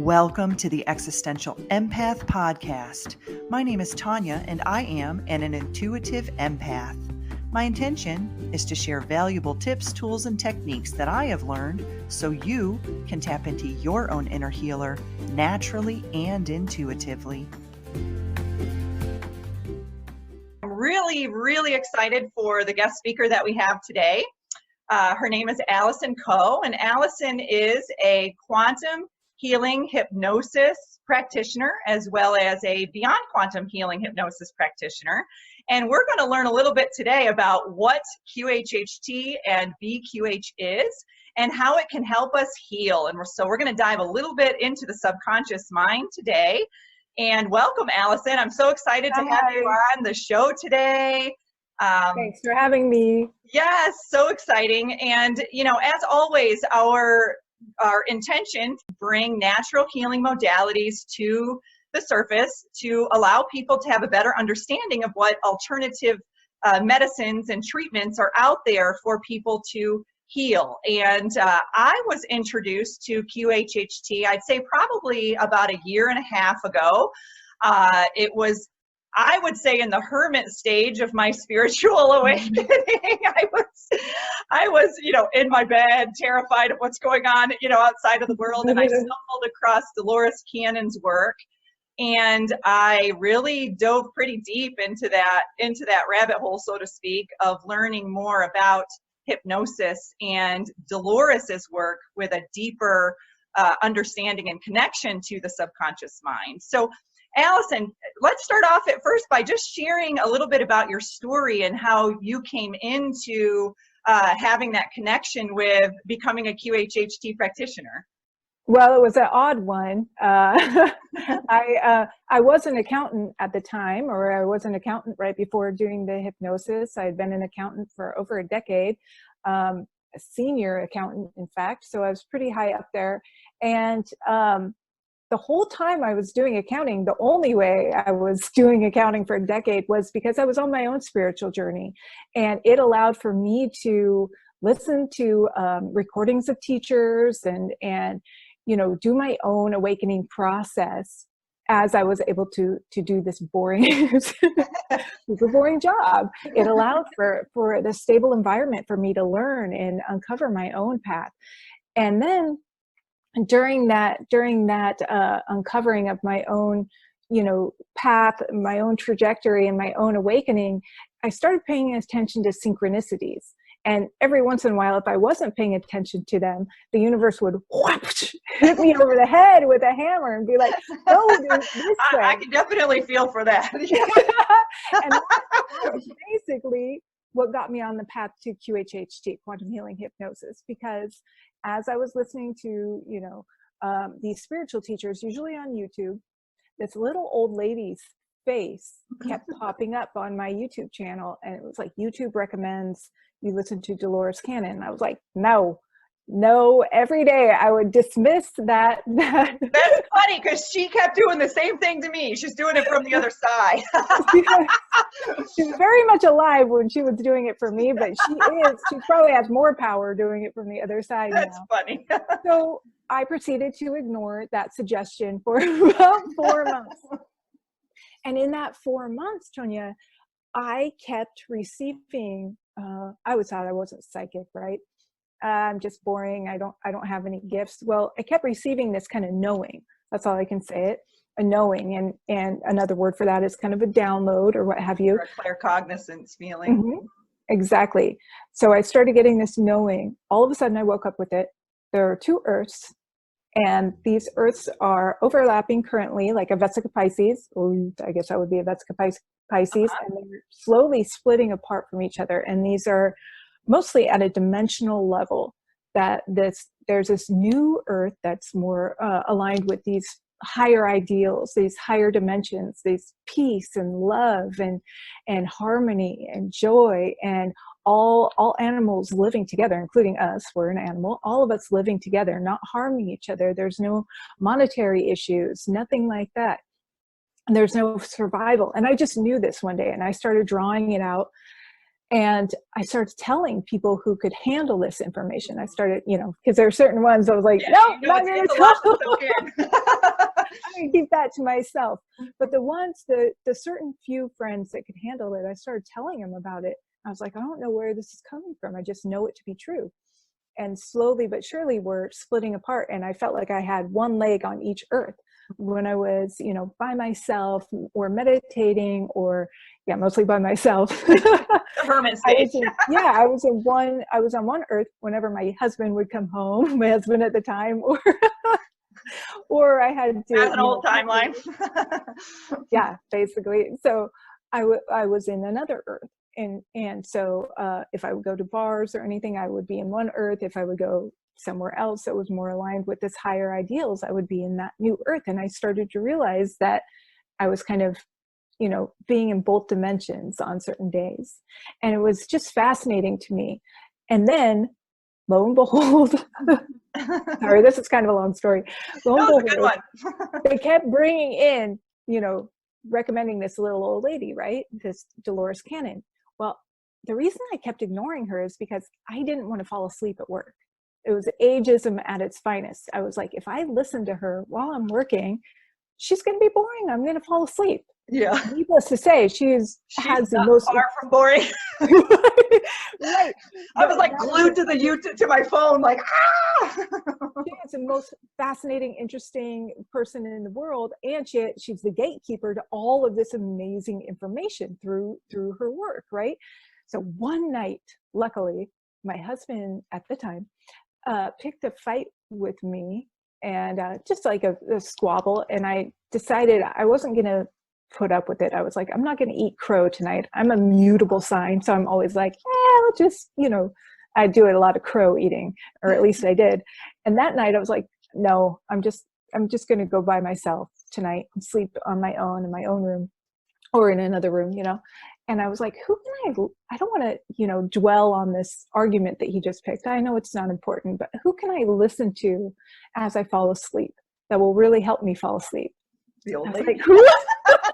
Welcome to the Existential Empath Podcast. My name is Tanya, and I am an intuitive empath. My intention is to share valuable tips, tools, and techniques that I have learned so you can tap into your own inner healer naturally and intuitively. I'm really excited for the guest speaker that we have today. Her name is Allison Coe, and Allison is a quantum healing hypnosis practitioner, as well as a beyond quantum healing hypnosis practitioner. And we're going to learn a little bit today about what QHHT and BQH is and how it can help us heal. And so we're going to dive a little bit into the subconscious mind today. And welcome, Allison. I'm so excited to have you on the show today. Thanks for having me. Yes, so exciting. And, you know, as always, our intention to bring natural healing modalities to the surface to allow people to have a better understanding of what alternative medicines and treatments are out there for people to heal. And I was introduced to QHHT, I'd say probably about a year and a half ago. It was, I would say, in the hermit stage of my spiritual awakening. I was, you know, in my bed, terrified of what's going on, you know, outside of the world. And I stumbled across Dolores Cannon's work, and I really dove pretty deep into that rabbit hole, so to speak, of learning more about hypnosis and Dolores's work with a deeper understanding and connection to the subconscious mind. So Allison, let's start off at first by just sharing a little bit about your story and how you came into having that connection with becoming a QHHT practitioner. Well, it was an odd one. I was an accountant at the time, or I was an accountant right before doing the hypnosis. I had been an accountant for over a decade, a senior accountant, in fact. So I was pretty high up there. And the whole time I was doing accounting, the only way I was doing accounting for a decade was because I was on my own spiritual journey. And it allowed for me to listen to recordings of teachers and you know, do my own awakening process as I was able to do this boring, super boring job. It allowed for the stable environment for me to learn and uncover my own path. And then during that uncovering of my own, you know, path, my own trajectory and my own awakening, I started paying attention to synchronicities. And every once in a while, if I wasn't paying attention to them, the universe would whoosh, hit me over the head with a hammer and be like, "No, this way." I can definitely feel for that. And that's basically what got me on the path to QHHT, Quantum Healing Hypnosis, because as I was listening to, you know, these spiritual teachers, usually on YouTube, this little old lady's face kept popping up on my YouTube channel. And it was like, YouTube recommends you listen to Dolores Cannon. I was like, no, every day I would dismiss that. That's funny, because she kept doing the same thing to me. She's doing it from the other side. She's very much alive when she was doing it for me, but she probably has more power doing it from the other side. That's funny. So I proceeded to ignore that suggestion for about 4 months. And in that 4 months, Tonya, I kept receiving, I always thought I wasn't psychic, right? I'm just boring. I don't have any gifts. Well, I kept receiving this kind of knowing. That's all I can say it. A knowing. And another word for that is kind of a download or what have you. Or a claircognizance feeling. Mm-hmm. Exactly. So I started getting this knowing. All of a sudden I woke up with it. There are 2 Earths. And these Earths are overlapping currently, like a Vesica Pisces, or I guess that would be a Vesica Pisces, and they're slowly splitting apart from each other. And these are mostly at a dimensional level, that there's this new Earth that's more aligned with these higher ideals, these higher dimensions, these peace and love and harmony and joy, and all animals living together, including us. We're an animal. All of us living together, not harming each other. There's no monetary issues, nothing like that. And there's no survival. And I just knew this one day, and I started drawing it out. And I started telling people who could handle this information. I started, because there are certain ones I was like, no, not going to tell. I'm going to keep that to myself. But the ones, the certain few friends that could handle it, I started telling them about it. I was like, I don't know where this is coming from. I just know it to be true. And slowly but surely we're splitting apart. And I felt like I had one leg on each earth. When I was, by myself or meditating or, mostly by myself. Hermit stage. I was on one earth whenever my husband would come home, my husband at the time, or I had to. As an old timeline. Yeah, basically. So I was in another earth. And so if I would go to bars or anything, I would be in one earth. If I would go somewhere else that was more aligned with this higher ideals, I would be in that new earth. And I started to realize that I was kind of, being in both dimensions on certain days. And it was just fascinating to me. And then, lo and behold, sorry, this is kind of a long story. Lo and behold, good one. they kept bringing in, recommending this little old lady, right? This Dolores Cannon. Well, the reason I kept ignoring her is because I didn't want to fall asleep at work. It was ageism at its finest. I was like, if I listen to her while I'm working, she's going to be boring. I'm going to fall asleep. Yeah. Needless to say, she has the most far from boring. Right. I was like glued to the YouTube to my phone, like She is the most fascinating, interesting person in the world, and she's the gatekeeper to all of this amazing information through her work, right? So one night, luckily, my husband at the time picked a fight with me, and just like a squabble, and I decided I wasn't going to put up with it. I was like, I'm not going to eat crow tonight. I'm a mutable sign, so I'm always like, I'll just, I do a lot of crow eating, or at least I did. And that night I was like, no, I'm just going to go by myself tonight and sleep on my own in my own room or in another room, And I was like, I don't want to, dwell on this argument that he just picked. I know it's not important, but who can I listen to as I fall asleep that will really help me fall asleep? The old lady. Like, who was that?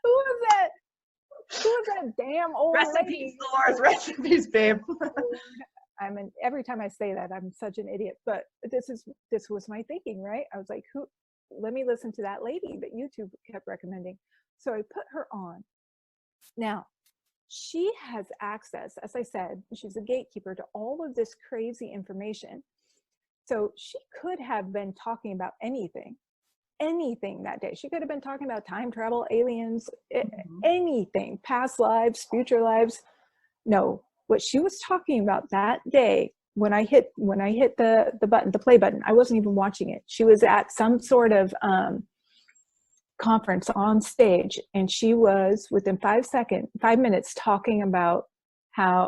Who was that damn old lady? Rest in peace, Dolores. Rest in peace, babe. Every time I say that, I'm such an idiot. But this was my thinking, right? I was like, let me listen to that lady that YouTube kept recommending. So I put her on. Now, she has access, as I said, she's a gatekeeper to all of this crazy information. So she could have been talking about anything that day. She could have been talking about time travel, aliens, anything, past lives, future lives. No, what she was talking about that day, when I hit the button, the play button, I wasn't even watching it. She was at some sort of conference on stage, and she was within 5 minutes talking about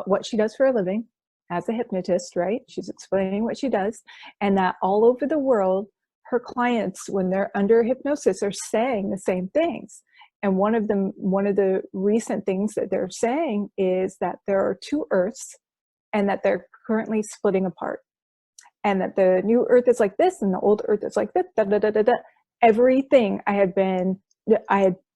what she does for a living as a hypnotist, right? She's explaining what she does, and that all over the world, her clients, when they're under hypnosis, are saying the same things. And one of the recent things that they're saying is that there are two Earths, and that they're currently splitting apart, and that the new Earth is like this, and the old Earth is like this. Da, da, da, da, da. Everything I had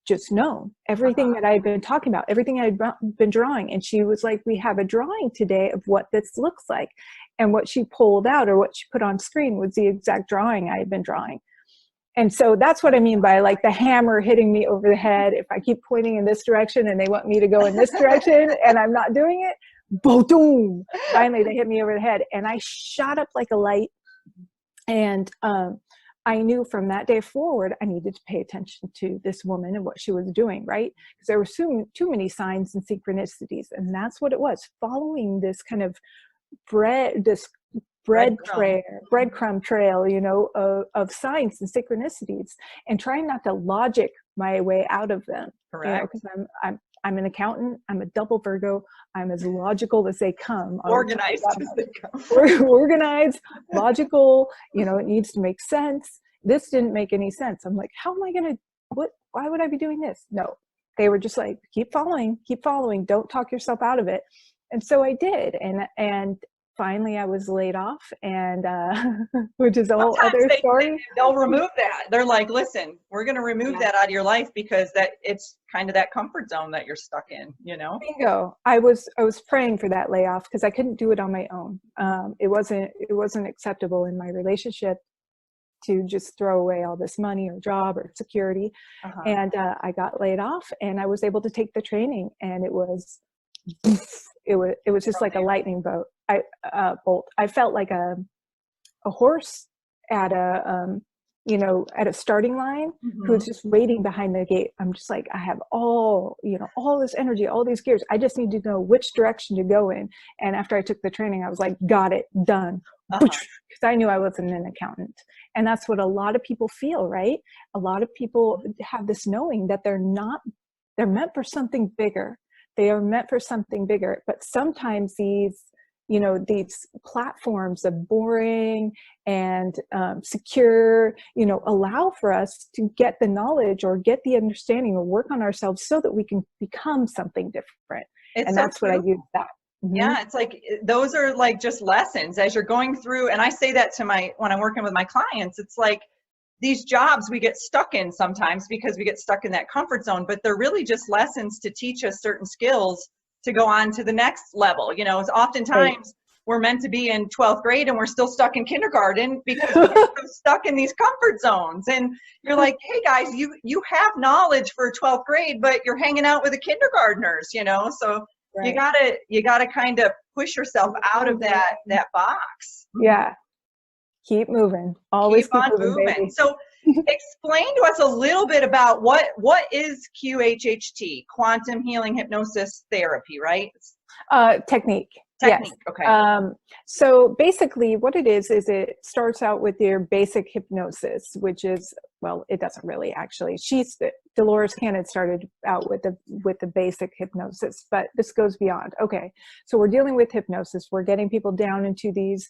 just known, everything that I had been talking about, everything I had been drawing. And she was like, we have a drawing today of what this looks like. And what she pulled out, or what she put on screen, was the exact drawing I had been drawing. And so that's what I mean by like the hammer hitting me over the head. If I keep pointing in this direction and they want me to go in this direction and I'm not doing it, boom, finally they hit me over the head. And I shot up like a light. And I knew from that day forward, I needed to pay attention to this woman and what she was doing, right? Because there were too many signs and synchronicities. And that's what it was, following this kind of breadcrumb trail, of signs and synchronicities, and trying not to logic my way out of them. Correct. Because I'm an accountant. I'm a double Virgo. I'm as logical as they come. Organized as they come. Organized, logical. It needs to make sense. This didn't make any sense. I'm like, how am I going to, why would I be doing this? No, they were just like, keep following. Don't talk yourself out of it. And so I did. And finally I was laid off, and which is a whole Sometimes other story. they'll remove that. They're like, listen, we're going to remove that out of your life because it's kind of that comfort zone that you're stuck in, you know? Bingo. I was praying for that layoff because I couldn't do it on my own. It wasn't acceptable in my relationship to just throw away all this money or job or security. And I got laid off, and I was able to take the training, and it was just like a lightning bolt. I felt like a horse at a at a starting line who's just waiting behind the gate. I'm just like, I have all this energy, all these gears. I just need to know which direction to go in. And after I took the training, I was like, got it, done. Because I knew I wasn't an accountant. And that's what a lot of people feel, right? A lot of people have this knowing that they're meant for something bigger. They are meant for something bigger. But sometimes these platforms of boring and secure, allow for us to get the knowledge or get the understanding or work on ourselves so that we can become something different. And that's what I use that. Yeah, it's like those are like just lessons as you're going through. And I say that to when I'm working with my clients, it's like these jobs we get stuck in sometimes because we get stuck in that comfort zone, but they're really just lessons to teach us certain skills to go on to the next level. It's oftentimes we're meant to be in 12th grade and we're still stuck in kindergarten because we're so stuck in these comfort zones. And you're like, hey guys, you have knowledge for 12th grade, but you're hanging out with the kindergartners, so you gotta kind of push yourself out of that box. Yeah. Keep moving. Always keep on moving. Baby. So explain to us a little bit about what is QHHT, Quantum Healing Hypnosis Therapy, right? Technique. Technique. Yes. Okay. So basically what it is it starts out with your basic hypnosis, which is, well, it doesn't really actually. Dolores Cannon started out with the basic hypnosis, but this goes beyond. Okay. So we're dealing with hypnosis. We're getting people down into these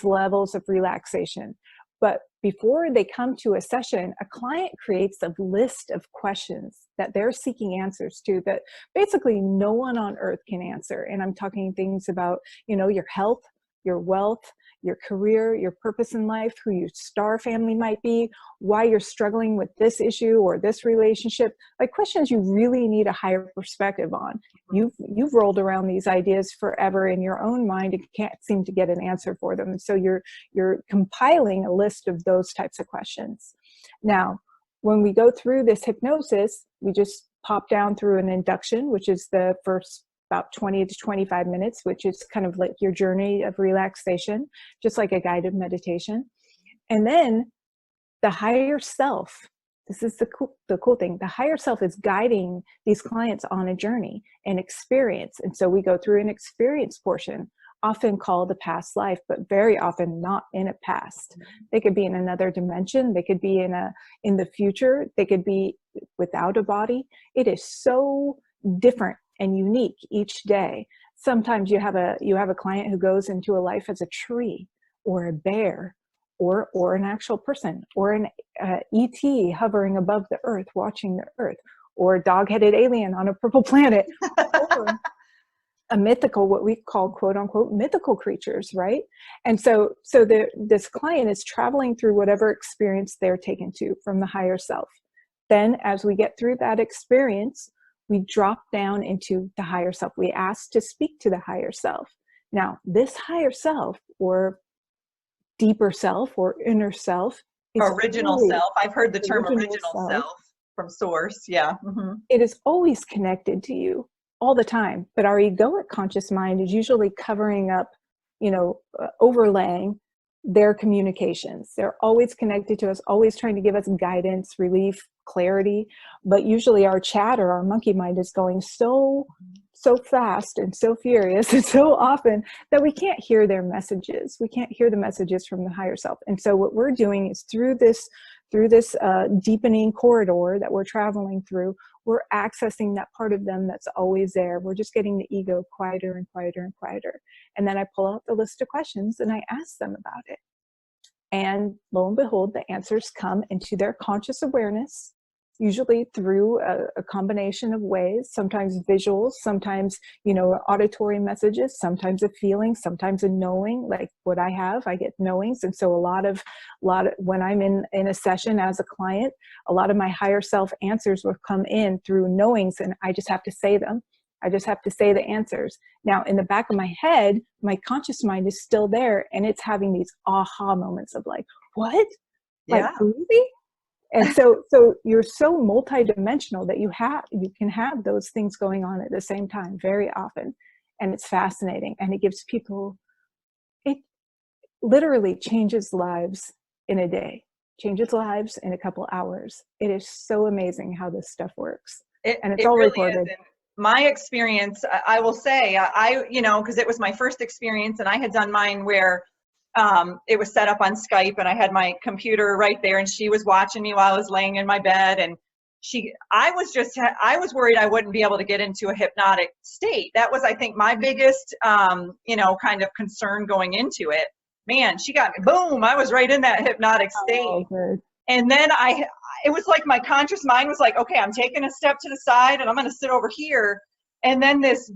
levels of relaxation. But before they come to a session, a client creates a list of questions that they're seeking answers to that basically no one on earth can answer. And I'm talking things about, your health, your wealth, your career, your purpose in life, who your star family might be, why you're struggling with this issue or this relationship, like questions you really need a higher perspective on. You've rolled around these ideas forever in your own mind and can't seem to get an answer for them. And so you're compiling a list of those types of questions. Now, when we go through this hypnosis, we just pop down through an induction, which is the first about 20 to 25 minutes, which is kind of like your journey of relaxation, just like a guided meditation. And then the higher self, this is the cool thing, the higher self is guiding these clients on a journey and experience. And so we go through an experience portion, often called a past life, but very often not in a past. They could be in another dimension. They could be in the future. They could be without a body. It is so different and unique each day. Sometimes you have a client who goes into a life as a tree or a bear or an actual person or an ET hovering above the earth, watching the earth, or a dog-headed alien on a purple planet, or a mythical, what we call quote unquote mythical creatures, right? And so this client is traveling through whatever experience they're taken to from the higher self. Then as we get through that experience, we drop down into the higher self. We ask to speak to the higher self. Now, this higher self or deeper self or inner self is original self. I've heard the term original self from source. Yeah. Mm-hmm. It is always connected to you all the time. But our egoic conscious mind is usually covering up, overlaying their communications. They're always connected to us, always trying to give us guidance, relief, clarity. But usually our chatter, our monkey mind is going so fast and so furious and so often that we can't hear their messages. We can't hear the messages from the higher self. And so what we're doing is through this deepening corridor that we're traveling through, we're accessing that part of them that's always there. We're just getting the ego quieter and quieter and quieter. And then I pull out the list of questions and I ask them about it. And lo and behold, the answers come into their conscious awareness. usually through a combination of ways, sometimes visuals, sometimes, auditory messages, sometimes a feeling, sometimes a knowing, like what I have, I get knowings. And so a lot of when I'm in a session as a client, a lot of my higher self answers will come in through knowings, and I just have to say them. I just have to say the answers. Now, in the back of my head, my conscious mind is still there, and it's having these aha moments of like, what? Like, Yeah. really? And so you're so multidimensional that you can have those things going on at the same time very often. And it's fascinating. And it gives people, it literally changes lives in a day, changes lives in a couple hours. It is so amazing how this stuff works. And it's all really recorded. is. My experience, I will say, because it was my first experience, and I had done mine where it was set up on Skype, and I had my computer right there, and she was watching me while I was laying in my bed, and I was worried I wouldn't be able to get into a hypnotic state. That was, I think, my biggest, kind of concern going into it. Man, she got me, boom, I was right in that hypnotic state. Oh, and then it was like my conscious mind was like, okay, I'm taking a step to the side and I'm going to sit over here. And then this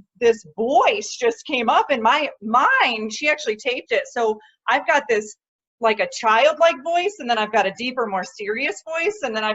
voice just came up in my mind. She actually taped it. So I've got this like a childlike voice, and then I've got a deeper, more serious voice. And then I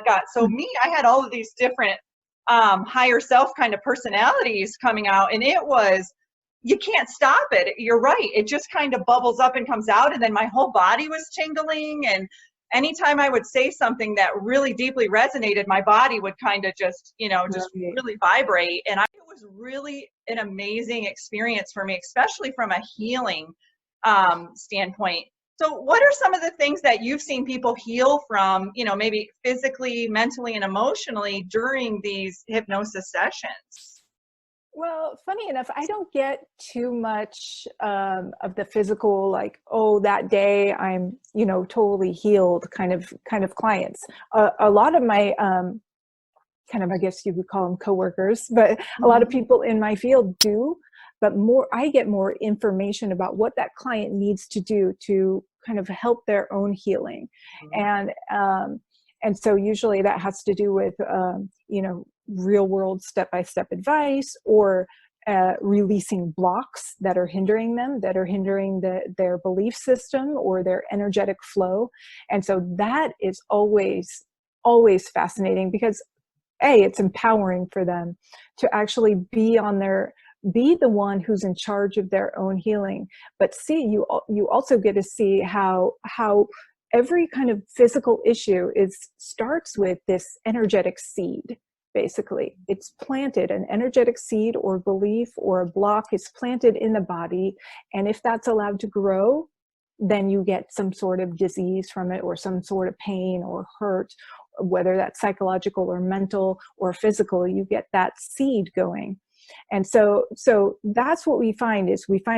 had all of these different higher self kind of personalities coming out, and you can't stop it. You're right. It just kind of bubbles up and comes out. And then my whole body was tingling, and anytime I would say something that really deeply resonated, my body would kind of just really vibrate. And it was really an amazing experience for me, especially from a healing standpoint. So what are some of the things that you've seen people heal from, maybe physically, mentally, and emotionally during these hypnosis sessions? Well, funny enough, I don't get too much of the physical, like, oh, that day I'm, totally healed kind of clients. A lot of my I guess you would call them coworkers, but a lot of people in my field do. But I get more information about what that client needs to do to kind of help their own healing, and so usually that has to do with real world step-by-step advice, or releasing blocks that are hindering them, that are hindering their belief system or their energetic flow. And so that is always fascinating, because it's empowering for them to actually be the one who's in charge of their own healing. But you also get to see how every kind of physical issue starts with this energetic seed. Basically, it's planted, an energetic seed or belief or a block is planted in the body. And if that's allowed to grow, then you get some sort of disease from it, or some sort of pain or hurt, whether that's psychological or mental or physical. You get that seed going. And so that's what we find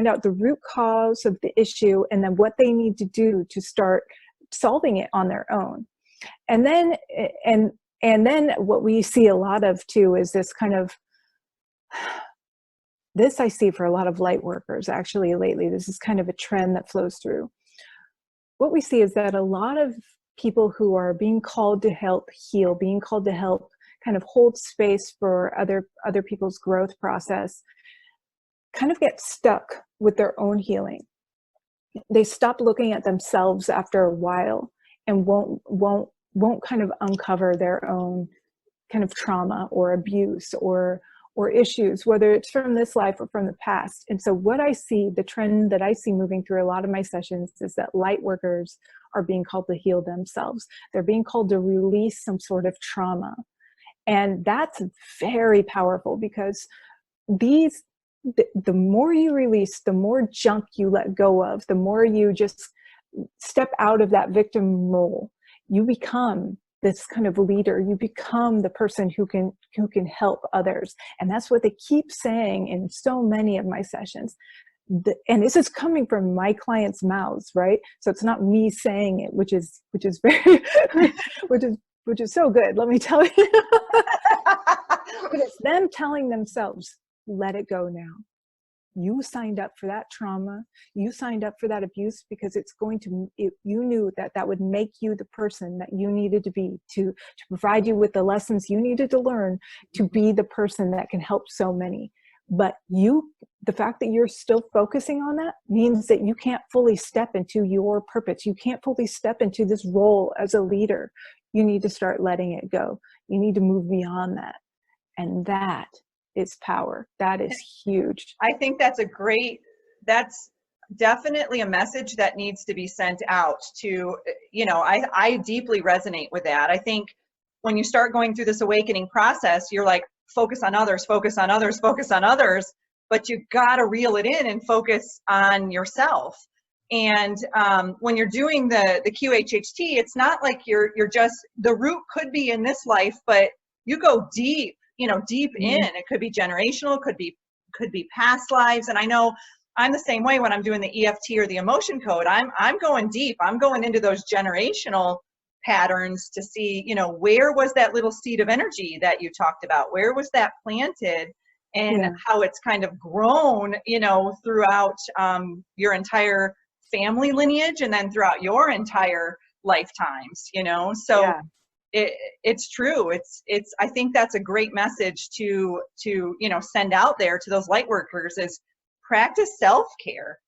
out the root cause of the issue, and then what they need to do to start solving it on their own. And then what we see a lot of too is this kind of, this I see for a lot of light workers actually lately. This is kind of a trend that flows through. What we see is that a lot of people who are being called to help heal, being called to help kind of hold space for other people's growth process, kind of get stuck with their own healing. They stop looking at themselves after a while, and won't kind of uncover their own kind of trauma or abuse or issues, whether it's from this life or from the past. And so what I see, the trend that I see moving through a lot of my sessions, is that light workers are being called to heal themselves. They're being called to release some sort of trauma. And that's very powerful, because the more you release, the more junk you let go of, the more you just step out of that victim role, you become this kind of leader. You become the person who can help others. And that's what they keep saying in so many of my sessions. And this is coming from my clients' mouths, right? So it's not me saying it, which is very, which is so good, let me tell you. But it's them telling themselves, let it go now. You signed up for that trauma. You signed up for that abuse because it's going to, you knew that that would make you the person that you needed to be, to provide you with the lessons you needed to learn to be the person that can help so many. But the fact that you're still focusing on that means that you can't fully step into your purpose. You can't fully step into this role as a leader. You need to start letting it go. You need to move beyond that. And that is power. That is huge. I think that's that's definitely a message that needs to be sent out to, I deeply resonate with that. I think when you start going through this awakening process, you're like, focus on others, focus on others, focus on others, but you got to reel it in and focus on yourself. And when you're doing the QHHT, it's not like you're just, the root could be in this life, but you go deep, deep in. It could be generational, could be past lives. And I know I'm the same way when I'm doing the EFT or the emotion code. I'm going deep. I'm going into those generational patterns to see, where was that little seed of energy that you talked about? Where was that planted? And how it's kind of grown, throughout your entire family lineage and then throughout your entire lifetimes, so it's true. I think that's a great message to send out there to those light workers is practice self-care,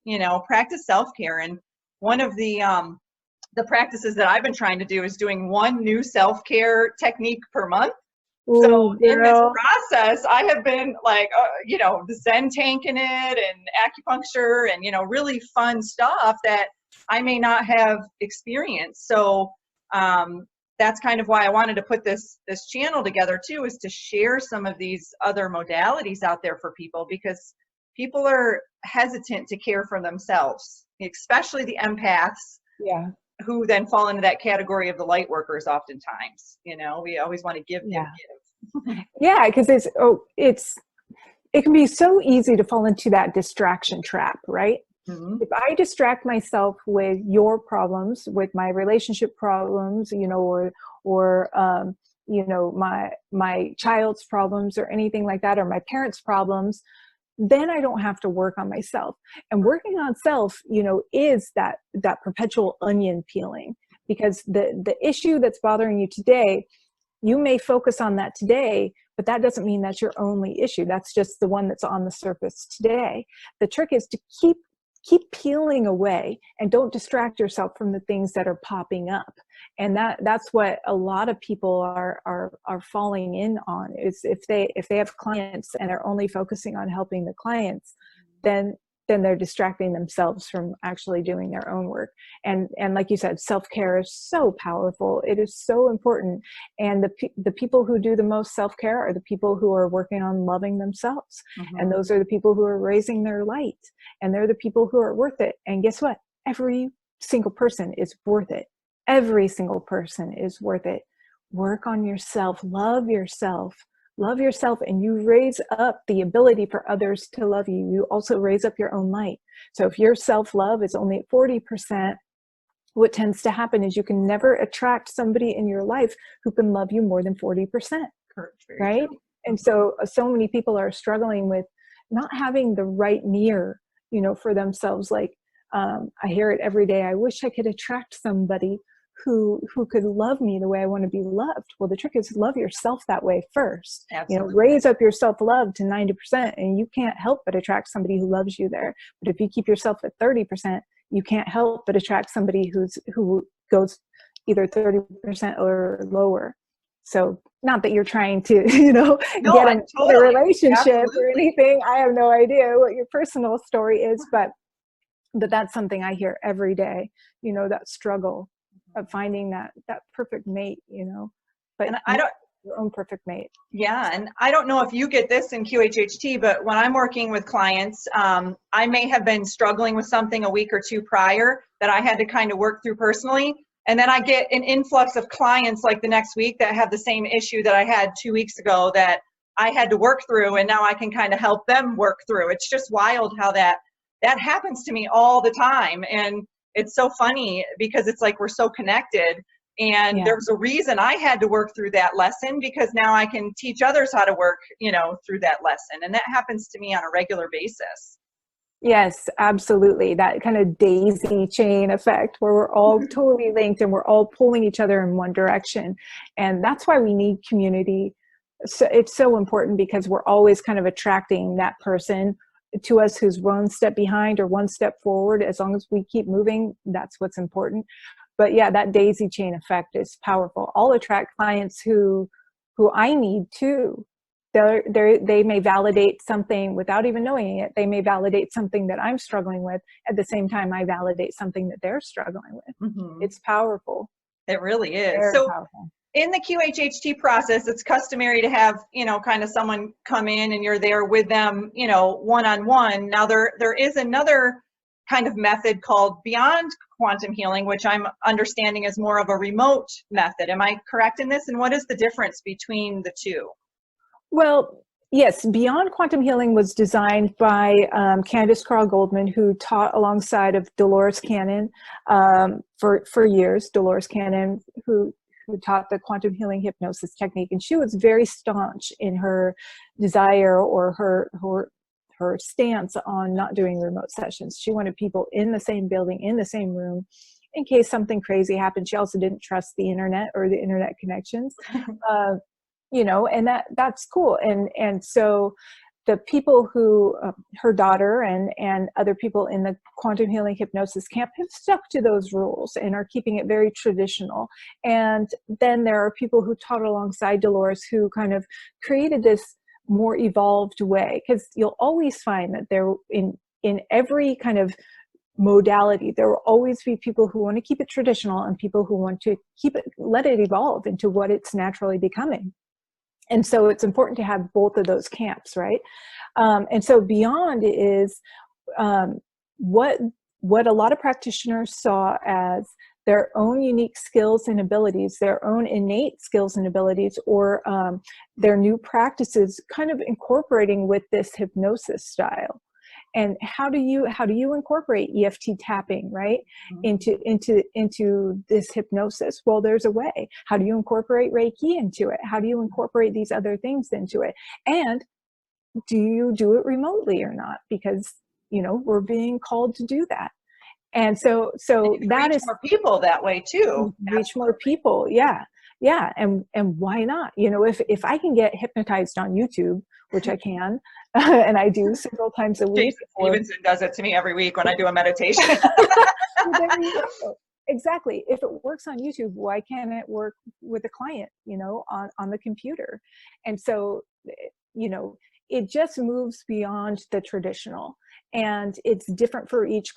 practice self-care. And one of the practices that I've been trying to do is doing one new self-care technique per month. Ooh, so in this girl. process, I have been like, the Zen tanking it and acupuncture and, really fun stuff that I may not have experienced. So that's kind of why I wanted to put this channel together too, is to share some of these other modalities out there for people, because people are hesitant to care for themselves, especially the empaths. Yeah. Who then fall into that category of the light workers oftentimes. We always want to give. Yeah, because it can be so easy to fall into that distraction trap, right? Mm-hmm. If I distract myself with your problems, with my relationship problems, or my child's problems or anything like that, or my parents' problems, then I don't have to work on myself. And working on self, is that perpetual onion peeling, because the issue that's bothering you today, you may focus on that today, but that doesn't mean that's your only issue. That's just the one that's on the surface today. The trick is to keep peeling away and don't distract yourself from the things that are popping up. And that's what a lot of people are falling in on, is if they have clients and are only focusing on helping the clients, then they're distracting themselves from actually doing their own work. And like you said, self-care is so powerful. It is so important. And the people who do the most self-care are the people who are working on loving themselves. Mm-hmm. And those are the people who are raising their light. And they're the people who are worth it. And guess what? Every single person is worth it. Every single person is worth it. Work on yourself. Love yourself. Love yourself, and you raise up the ability for others to love you. You also raise up your own light. So if your self-love is only 40%, what tends to happen is you can never attract somebody in your life who can love you more than 40%, right? True. And so many people are struggling with not having the right mirror, for themselves. Like, I hear it every day. I wish I could attract somebody who could love me the way I want to be loved. Well, the trick is love yourself that way first. Absolutely. Raise up your self-love to 90%, and you can't help but attract somebody who loves you there. But if you keep yourself at 30%, you can't help but attract somebody who goes either 30% or lower. So not that you're trying to, get into a relationship Absolutely. Or anything. I have no idea what your personal story is, but that's something I hear every day, that struggle of finding that perfect mate, but and I don't your own perfect mate. Yeah. And I don't know if you get this in QHHT, but when I'm working with clients, I may have been struggling with something a week or two prior that I had to kind of work through personally. And then I get an influx of clients like the next week that have the same issue that I had 2 weeks ago that I had to work through. And now I can kind of help them work through. It's just wild how that happens to me all the time. And it's so funny because it's like we're so connected, and there's a reason I had to work through that lesson, because now I can teach others how to work, through that lesson. And that happens to me on a regular basis. Yes, absolutely. That kind of daisy chain effect where we're all totally linked and we're all pulling each other in one direction. And that's why we need community. So it's so important because we're always kind of attracting that person to us who's one step behind or one step forward. As long as we keep moving, that's what's important. But yeah, that daisy chain effect is powerful. I'll attract clients who I need too. They may validate something without even knowing it. They may validate something that I'm struggling with. At the same time, I validate something that they're struggling with. Mm-hmm. It's powerful. It really is. Very So powerful. in the QHHT process, it's customary to have, kind of someone come in and you're there with them, one-on-one. Now there is another kind of method called Beyond Quantum Healing, which I'm understanding is more of a remote method. Am I correct in this? And what is the difference between the two? Well, yes, Beyond Quantum Healing was designed by Candace Carl Goldman, who taught alongside of Dolores Cannon for years. Dolores Cannon, who taught the quantum healing hypnosis technique, and she was very staunch in her desire or her stance on not doing remote sessions. She wanted people in the same building, in the same room, in case something crazy happened. She also didn't trust the internet or the internet connections. And that's cool. And so the people who, her daughter and other people in the quantum healing hypnosis camp have stuck to those rules and are keeping it very traditional. And then there are people who taught alongside Dolores who kind of created this more evolved way, because you'll always find that there in every kind of modality, there will always be people who want to keep it traditional and people who want to let it evolve into what it's naturally becoming. And so it's important to have both of those camps, right? And so Beyond is what a lot of practitioners saw as their own unique skills and abilities, their own innate skills and abilities, or their new practices kind of incorporating with this hypnosis style. And how do you incorporate EFT tapping, right, into this hypnosis? Well, there's a way. How do you incorporate Reiki into it? How do you incorporate these other things into it? And do you do it remotely or not? Because we're being called to do that. And so that is more people that way too. Reach more people, yeah. And why not? If I can get hypnotized on YouTube, which I can, and I do several times a week. Stevenson does it to me every week when I do a meditation. There you go. Exactly. If it works on YouTube, why can't it work with a client, on the computer? And so, it just moves beyond the traditional, and it's different for each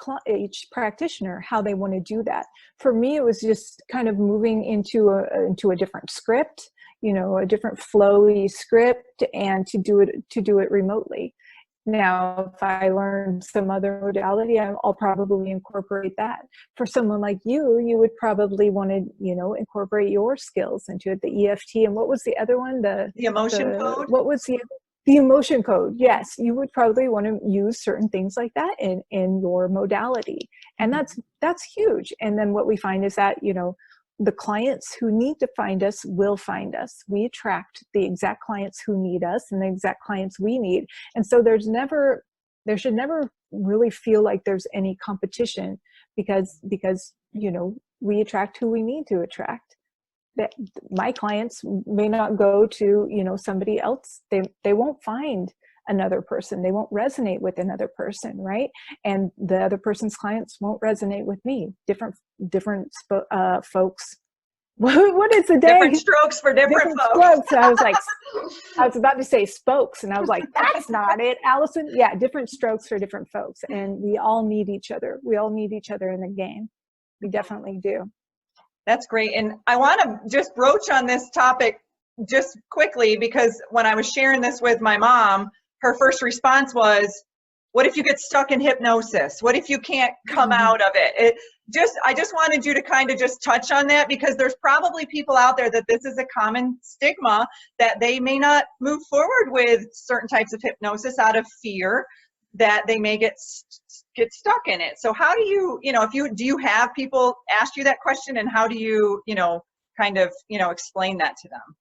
practitioner how they want to do that. For me, it was just kind of moving into a different script, a different flowy script, and to do it remotely. Now, if I learn some other modality, I'll probably incorporate that. For someone like you would probably want to, incorporate your skills into it, the EFT, and what was the other one? The emotion code? What was the emotion code? Yes, you would probably want to use certain things like that in your modality. And that's huge. And then what we find is that, the clients who need to find us will find us. We attract the exact clients who need us and the exact clients we need. And so there should never really feel like there's any competition because we attract who we need to attract. That my clients may not go to, somebody else. They won't find another person. They won't resonate with another person, right? And the other person's clients won't resonate with me. Different folks. What is the day? Different strokes for different folks. Strokes. I was about to say spokes, and I was like, that's not it, Allison. Yeah, different strokes for different folks, and we all need each other. We all need each other in the game. We definitely do. That's great. And I want to just broach on this topic just quickly, because when I was sharing this with my mom, her first response was, what if you get stuck in hypnosis? What if you can't come out of it? I just wanted you to kind of just touch on that, because there's probably people out there that this is a common stigma, that they may not move forward with certain types of hypnosis out of fear that they may get stuck in it. So how do you, do you have people ask you that question, and how do you, kind of, explain that to them?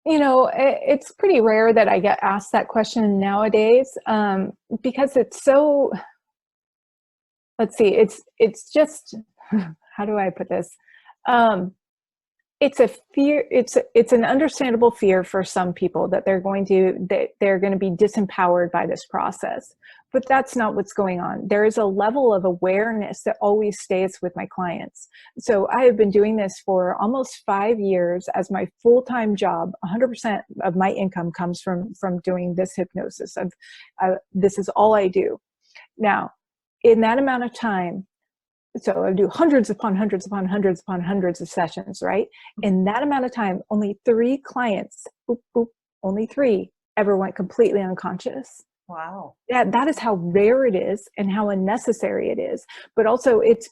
It's pretty rare that I get asked that question nowadays, because it's so let's see, it's just, how do I put this? It's a fear. It's an understandable fear for some people that they're going to be disempowered by this process, but that's not what's going on. There is a level of awareness that always stays with my clients. So I have been doing this for almost 5 years as my full-time job. 100% of my income comes from doing this hypnosis. This is all I do. Now, in that amount of time, so I do hundreds upon hundreds upon hundreds upon hundreds of sessions, right? In that amount of time, only 3 clients, only 3 ever went completely unconscious. Wow. Yeah, that is how rare it is and how unnecessary it is. But also it's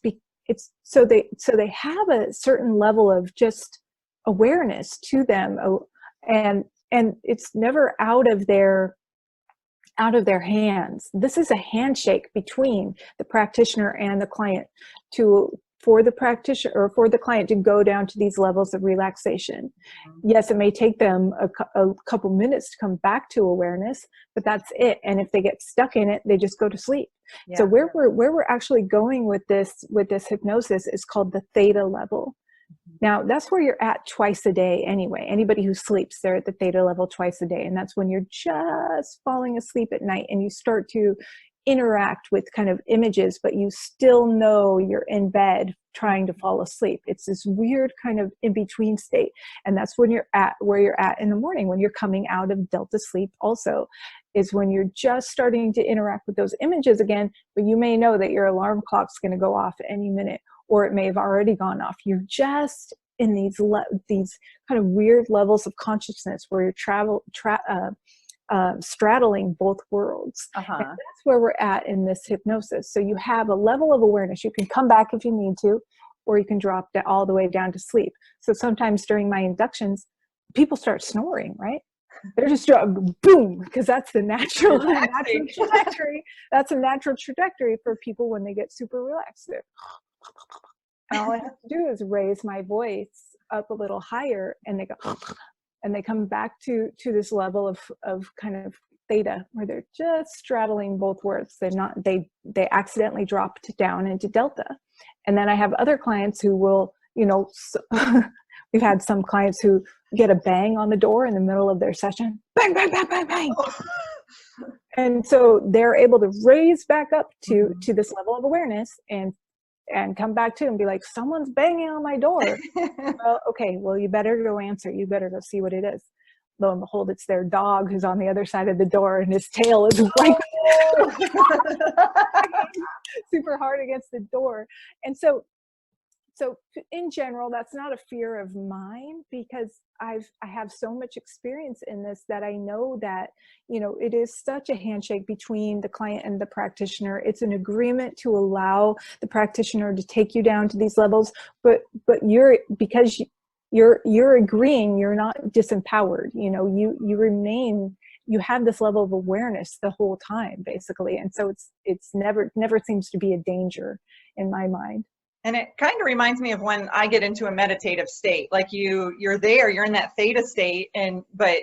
so they have a certain level of just awareness to them, and it's never out of their hands. This is a handshake between the practitioner and the client for the practitioner or for the client to go down to these levels of relaxation. Yes, it may take them a couple minutes to come back to awareness, but that's it. And if they get stuck in it, they just go to sleep. Yeah. So where we're actually going with this hypnosis is called the theta level. Now, that's where you're at twice a day anyway. Anybody who sleeps, they're at the theta level twice a day. And that's when you're just falling asleep at night and you start to interact with kind of images, but you still know you're in bed trying to fall asleep. It's this weird kind of in-between state. And that's when you're at where you're at in the morning, when you're coming out of delta sleep also, is when you're just starting to interact with those images again, but you may know that your alarm clock's going to go off at any minute, or it may have already gone off. You're just in these kind of weird levels of consciousness where you're straddling both worlds. And that's where we're at in this hypnosis. So you have a level of awareness. You can come back if you need to, or you can drop all the way down to sleep. So sometimes during my inductions, people start snoring, right? They're just boom, because that's the natural trajectory. That's a natural trajectory for people when they get super relaxed. And all I have to do is raise my voice up a little higher, and they go, and they come back to this level of kind of theta, where they're just straddling both worlds. They accidentally dropped down into delta. And then I have other clients who will, we've had some clients who get a bang on the door in the middle of their session, bang, bang, bang, bang, bang. And so they're able to raise back up to this level of awareness and come back to and be like, someone's banging on my door. Well, okay, well, you better go answer. You better go see what it is. Lo and behold, it's their dog who's on the other side of the door, and his tail is like super hard against the door. And so in general, that's not a fear of mine, because I have so much experience in this that I know that, it is such a handshake between the client and the practitioner. It's an agreement to allow the practitioner to take you down to these levels, but because you're agreeing, you're not disempowered. You have this level of awareness the whole time, basically. And so it's never seems to be a danger in my mind. And it kind of reminds me of when I get into a meditative state, like you're in that theta state, but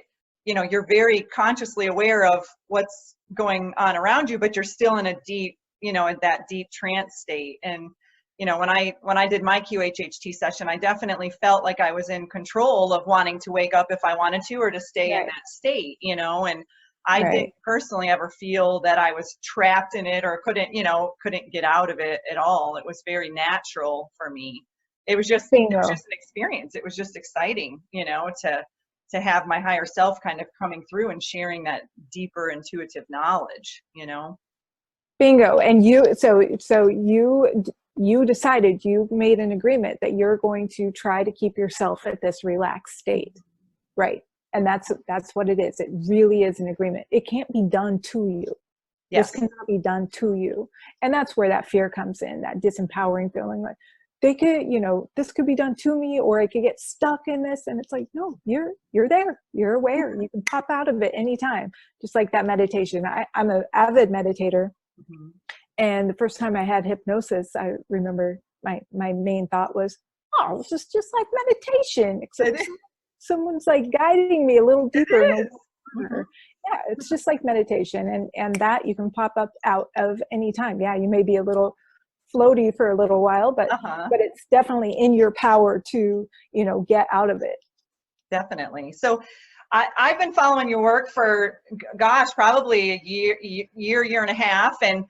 you're very consciously aware of what's going on around you, but you're still in a deep, in that deep trance state. And, when I did my QHHT session, I definitely felt like I was in control of wanting to wake up if I wanted to, or to stay in that state, and I didn't personally ever feel that I was trapped in it or couldn't get out of it at all. It was very natural for me. It was just an experience. It was just exciting, to have my higher self kind of coming through and sharing that deeper intuitive knowledge, Bingo. And you decided, you made an agreement that you're going to try to keep yourself at this relaxed state, right? And that's what it is. It really is an agreement. It can't be done to you. Yes. This cannot be done to you. And that's where that fear comes in, that disempowering feeling, like they could, this could be done to me, or I could get stuck in this. And it's like, no, you're there. You're aware. You can pop out of it anytime. Just like that meditation. I'm an avid meditator. Mm-hmm. And the first time I had hypnosis, I remember my main thought was, oh, this is just like meditation, except someone's like guiding me a little deeper. Yeah, it's just like meditation, and that you can pop up out of any time. Yeah, you may be a little floaty for a little while, but it's definitely in your power to, you know, get out of it. Definitely. So I've been following your work for, gosh, probably a year and a half. And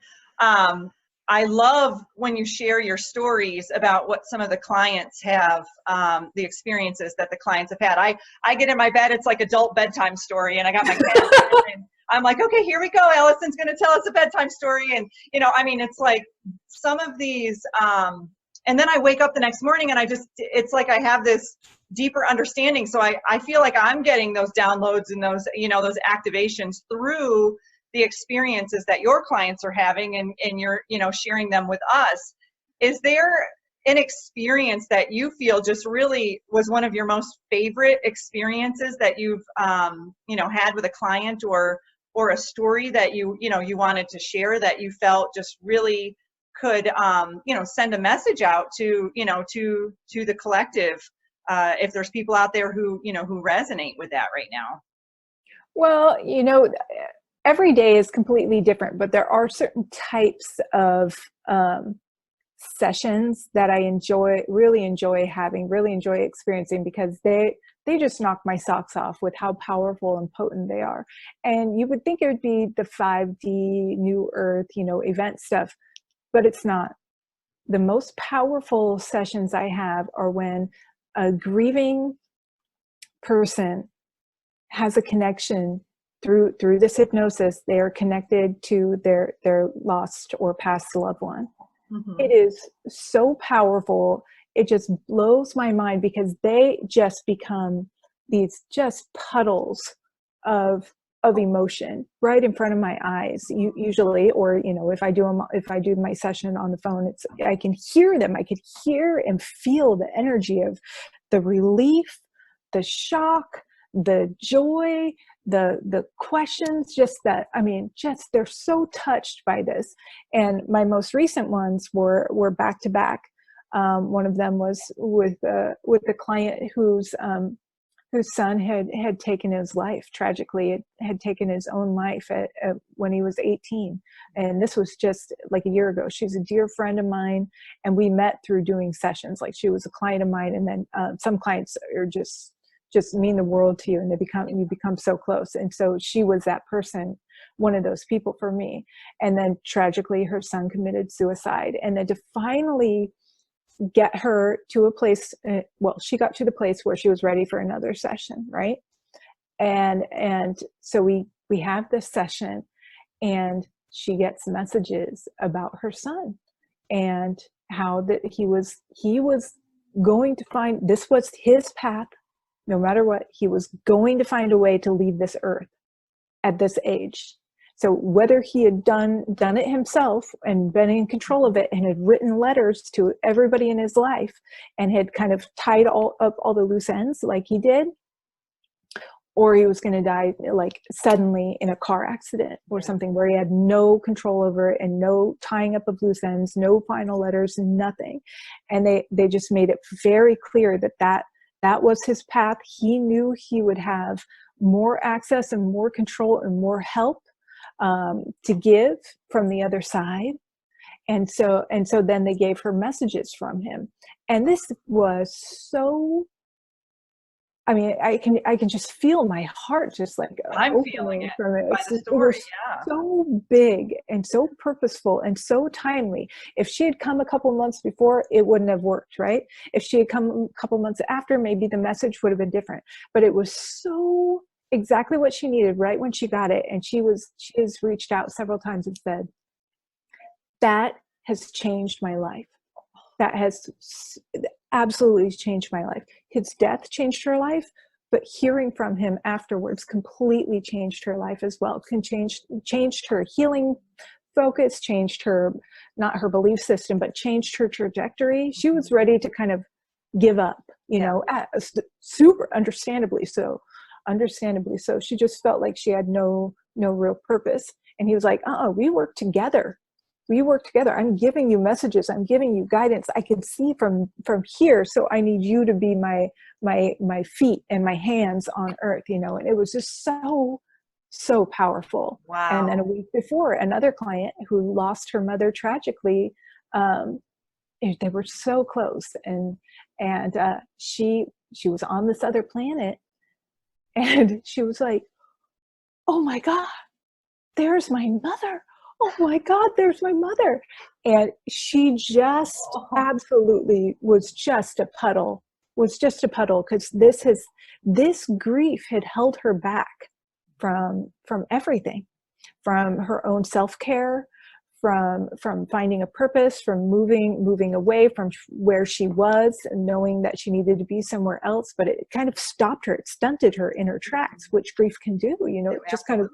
I love when you share your stories about what some of the clients have, the experiences that the clients have had. I get in my bed, it's like adult bedtime story, and I got my cat and I'm like, okay, here we go. Allison's going to tell us a bedtime story. And, you know, I mean, it's like some of these, and then I wake up the next morning and it's like I have this deeper understanding. So I feel like I'm getting those downloads and those, you know, those activations through the experiences that your clients are having, and you're, you know, sharing them with us. Is there an experience that you feel just really was one of your most favorite experiences that you've, you know, had with a client, or a story that you know, you wanted to share that you felt just really could, you know, send a message out to, you know, to the collective, if there's people out there who, you know, who resonate with that right now? Well, you know, every day is completely different, but there are certain types of sessions that I really enjoy having, really enjoy experiencing, because they just knock my socks off with how powerful and potent they are. And you would think it would be the 5D, New Earth, you know, event stuff, but it's not. The most powerful sessions I have are when a grieving person has a connection through this hypnosis. They are connected to their lost or past loved one. It is so powerful. It just blows my mind, because they just become these just puddles of emotion right in front of my eyes, usually. Or, you know, if I do my session on the phone, I can hear them. I could hear and feel the energy of the relief, the shock, the joy, the questions, just that, I mean, just, they're so touched by this. And my most recent ones were back to back. One of them was with a client whose son had taken his life tragically. Had taken his own life when he was 18. And this was just like a year ago. She's a dear friend of mine, and we met through doing sessions. Like, she was a client of mine, and then some clients are just mean the world to you, and you become so close. And so she was that person, one of those people for me. And then tragically, her son committed suicide. And then to finally get her to a place, she got to the place where she was ready for another session, right? And so we have this session, and she gets messages about her son, and how that he was going to find, this was his path. No matter what, he was going to find a way to leave this earth at this age. So whether he had done it himself and been in control of it, and had written letters to everybody in his life, and had kind of tied up all the loose ends like he did, or he was going to die like suddenly in a car accident or something where he had no control over it, and no tying up of loose ends, no final letters, nothing. And they just made it very clear that was his path. He knew he would have more access and more control and more help to give from the other side. And so then they gave her messages from him. And this was so, I mean, I can just feel my heart just like I'm feeling it from it. by the story. Yeah. So big and so purposeful and so timely. If she had come a couple months before, it wouldn't have worked, right? If she had come a couple months after, maybe the message would have been different. But it was so exactly what she needed right when she got it. And she has reached out several times and said, that has changed my life. That has absolutely changed my life. His death changed her life, but hearing from him afterwards completely changed her life as well. Changed her healing focus, changed her, not her belief system, but changed her trajectory. She was ready to kind of give up, you know, super understandably so. She just felt like she had no real purpose. And he was like, we work together. I'm giving you messages. I'm giving you guidance. I can see from here. So I need you to be my feet and my hands on earth, you know. And it was just so powerful. Wow. And then a week before, another client who lost her mother tragically, They were so close, and she was on this other planet, and she was like, "Oh my God, there's my mother. Oh my God, there's my mother." And she just absolutely was just a puddle, because this grief had held her back from everything, from her own self-care, from finding a purpose, from moving away from where she was and knowing that she needed to be somewhere else. But it kind of stopped her. It stunted her in her tracks, which grief can do. It just kind of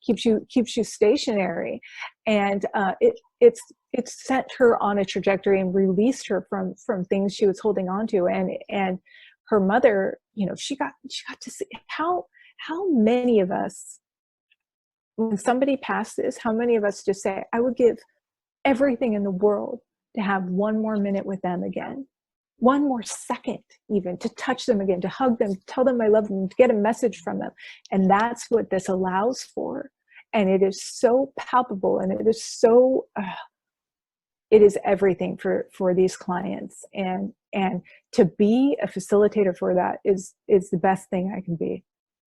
keeps you stationary. And it's sent her on a trajectory and released her from things she was holding on to. And her mother, she got to see how many of us, when somebody passes, how many of us just say, I would give everything in the world to have one more minute with them again, one more second, even to touch them again, to hug them, tell them I love them, to get a message from them. And that's what this allows for. And it is so palpable, and it is so, it is everything for these clients. And to be a facilitator for that is the best thing I can be.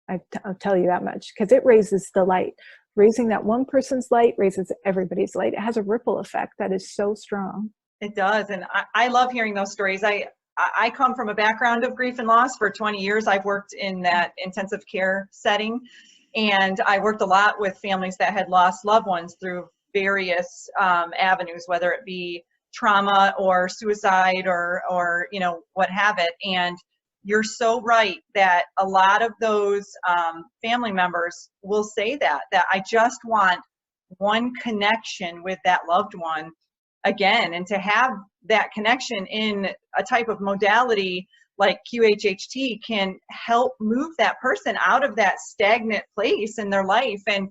I'll tell you that much, because it raises the light. Raising that one person's light raises everybody's light. It has a ripple effect that is so strong. It does. And I love hearing those stories. I come from a background of grief and loss. For 20 years, I've worked in that intensive care setting. And I worked a lot with families that had lost loved ones through various avenues, whether it be trauma or suicide or what have it. And you're so right that a lot of those family members will say that I just want one connection with that loved one again, and to have that connection in a type of modality like QHHT can help move that person out of that stagnant place in their life. And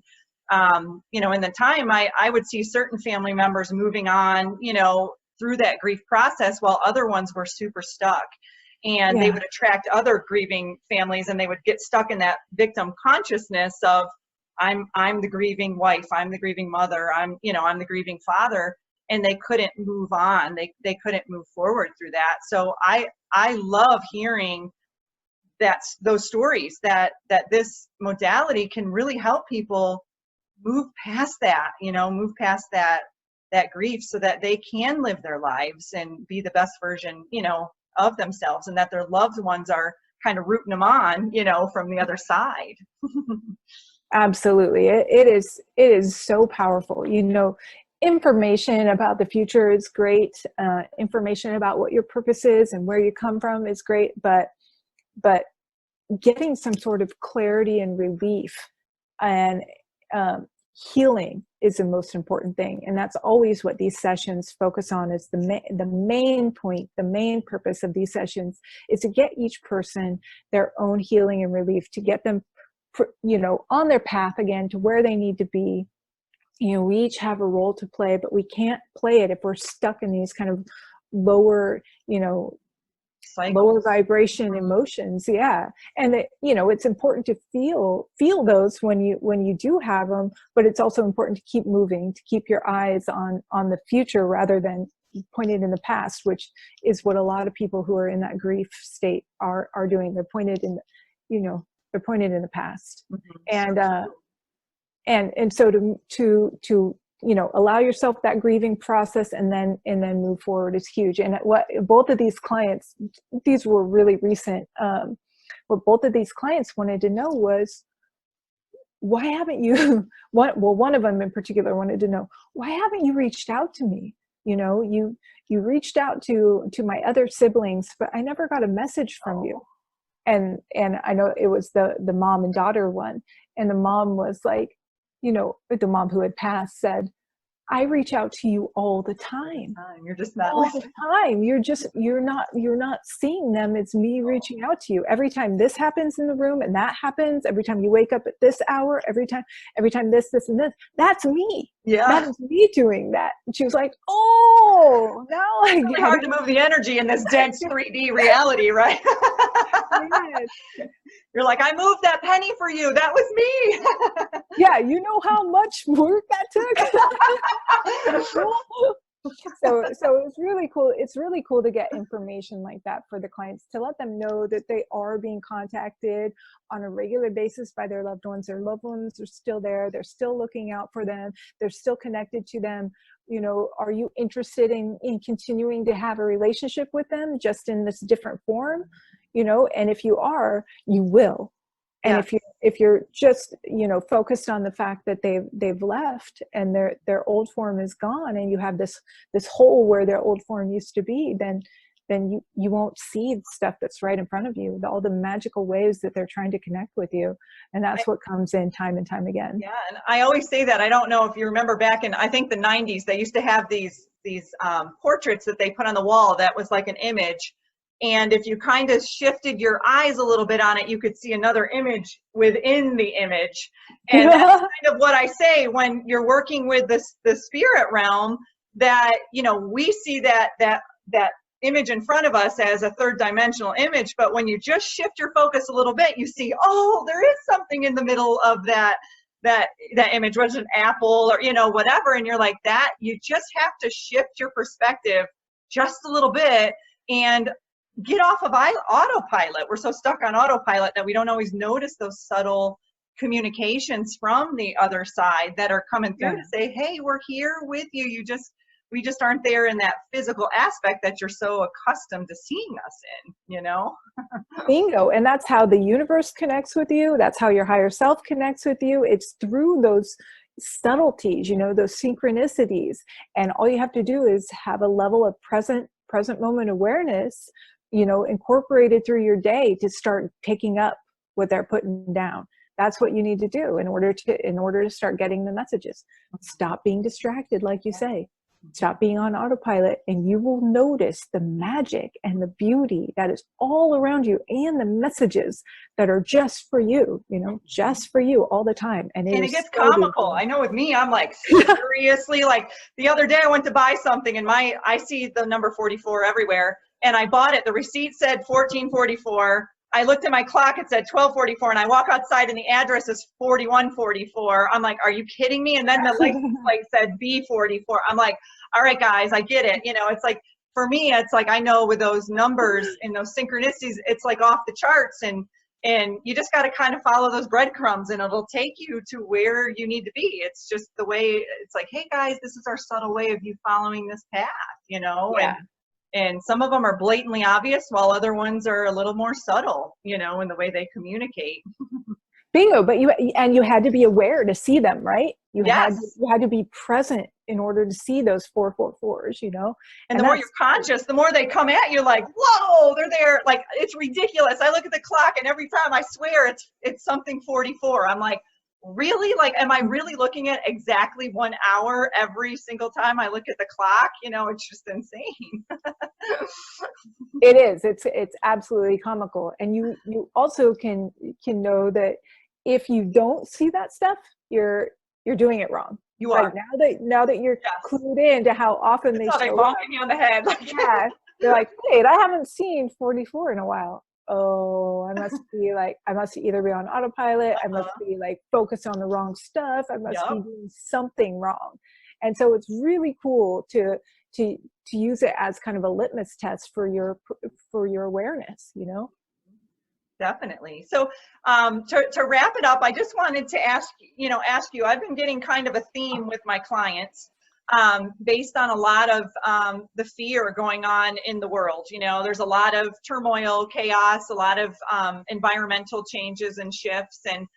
in the time, I would see certain family members moving on, through that grief process, while other ones were super stuck. And they would attract other grieving families, and they would get stuck in that victim consciousness of, I'm the grieving wife, I'm the grieving mother, I'm the grieving father, and they couldn't move on. They couldn't move forward through that. So I love hearing those stories that this modality can really help people move past that, move past that grief, so that they can live their lives and be the best version, of themselves, and that their loved ones are kind of rooting them on, from the other side. Absolutely. It is so powerful. Information about the future is great. Information about what your purpose is and where you come from is great, but getting some sort of clarity and relief and healing is the most important thing. And that's always what these sessions focus on, is the main point, the main purpose of these sessions is to get each person their own healing and relief, to get them, on their path again to where they need to be. We each have a role to play, but we can't play it if we're stuck in these kind of lower, lower vibration emotions. Yeah. And it's important to feel those when you do have them, but it's also important to keep moving, to keep your eyes on the future rather than pointed in the past, which is what a lot of people who are in that grief state are doing. They're pointed in, they're pointed in the past. Mm-hmm. And so to allow yourself that grieving process and then move forward is huge. And what both of these clients, these were really recent, what both of these clients wanted to know was, why haven't you, one of them in particular wanted to know, why haven't you reached out to me? You reached out to my other siblings, but I never got a message from you. And I know it was the mom and daughter one. And the mom was like, the mom who had passed said, I reach out to you all the time. You're just not all the time. You're not seeing them. It's me reaching out to you. Every time this happens in the room and that happens, every time you wake up at this hour, every time this and this, that's me. Yeah. That is me doing that. And she was like, oh, now I get it's hard to move the energy in this dense 3D reality, right? Yes. You're like, I moved that penny for you. That was me. Yeah, you know how much work that took? So it's really cool. It's really cool to get information like that for the clients, to let them know that they are being contacted on a regular basis by their loved ones. Their loved ones are still there. They're still looking out for them. They're still connected to them. You know, are you interested in continuing to have a relationship with them, just in this different form? You know, and if you are, you will. And if you're just, you know, focused on the fact that they've left and their old form is gone, and you have this hole where their old form used to be, then you won't see stuff that's right in front of you, all the magical ways that they're trying to connect with you. And that's what comes in time and time again. Yeah, and I always say that. I don't know if you remember back in, I think, the 90s, they used to have these portraits that they put on the wall that was like an image. And if you kind of shifted your eyes a little bit on it, you could see another image within the image. And that's kind of what I say when you're working with the spirit realm, that, you know, we see that image in front of us as a third dimensional image. But when you just shift your focus a little bit, you see, oh, there is something in the middle of that image, whether it's an apple or, you know, whatever. And you're like, that, you just have to shift your perspective just a little bit and get off of autopilot. We're so stuck on autopilot that we don't always notice those subtle communications from the other side that are coming through to say, hey, we're here with you. We just aren't there in that physical aspect that you're so accustomed to seeing us in, you know? Bingo. And that's how the universe connects with you. That's how your higher self connects with you. It's through those subtleties, you know, those synchronicities. And all you have to do is have a level of present moment awareness, you know, incorporated through your day to start picking up what they're putting down. That's what you need to do in order to start getting the messages. Stop being distracted, like you say. Stop being on autopilot, and you will notice the magic and the beauty that is all around you, and the messages that are just for you, you know, just for you all the time. And it gets comical. I know with me, I'm like, seriously, like the other day I went to buy something and I see the number 44 everywhere, and I bought it. The receipt said 1444. I looked at my clock, it said 1244, and I walk outside and the address is 4144. I'm like, are you kidding me? And then the license plate said B44. I'm like, all right, guys, I get it. You know, it's like, for me, it's like, I know with those numbers and those synchronicities, it's like off the charts, and you just got to kind of follow those breadcrumbs and it'll take you to where you need to be. It's just the way, it's like, hey guys, this is our subtle way of you following this path, you know? Yeah. And some of them are blatantly obvious, while other ones are a little more subtle, you know, in the way they communicate. Bingo. But you had to be aware to see them, right? You Yes. had to be present in order to see those 444s, you know? And the more you're conscious, the more they come at you, like, whoa, they're there. Like, it's ridiculous. I look at the clock and every time, I swear it's something 44. I'm like, really? Like, am I really looking at exactly 1 hour every single time I look at the clock? You know, it's just insane. It is. It's absolutely comical. And you also can know that if you don't see that stuff, you're doing it wrong. You are. Like now that you're clued in to how often they show up. Bonking you on the head. Yeah. They're like, wait, I haven't seen 44 in a while. Oh, I must either be on autopilot. I must be like focused on the wrong stuff. I must be doing something wrong. And so it's really cool to use it as kind of a litmus test for your awareness, you know? Definitely. So to wrap it up, I just wanted to ask you, I've been getting kind of a theme with my clients based on a lot of the fear going on in the world. You know, there's a lot of turmoil, chaos, a lot of environmental changes and shifts. And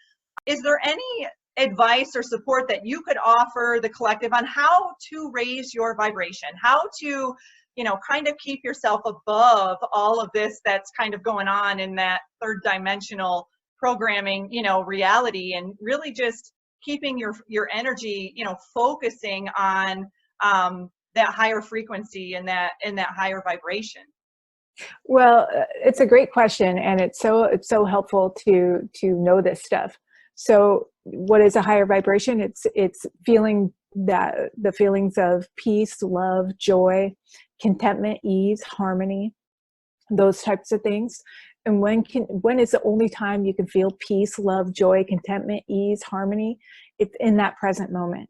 is there any advice or support that you could offer the collective on how to raise your vibration, how to, you know, kind of keep yourself above all of this that's kind of going on in that third dimensional programming, you know, reality, and really just keeping your energy, you know, focusing on that higher frequency and that higher vibration? Well, it's a great question, and it's so helpful to know this stuff. So what is a higher vibration? It's feeling that the feelings of peace, love, joy, contentment, ease, harmony, those types of things. And when is the only time you can feel peace, love, joy, contentment, ease, harmony? It's in that present moment.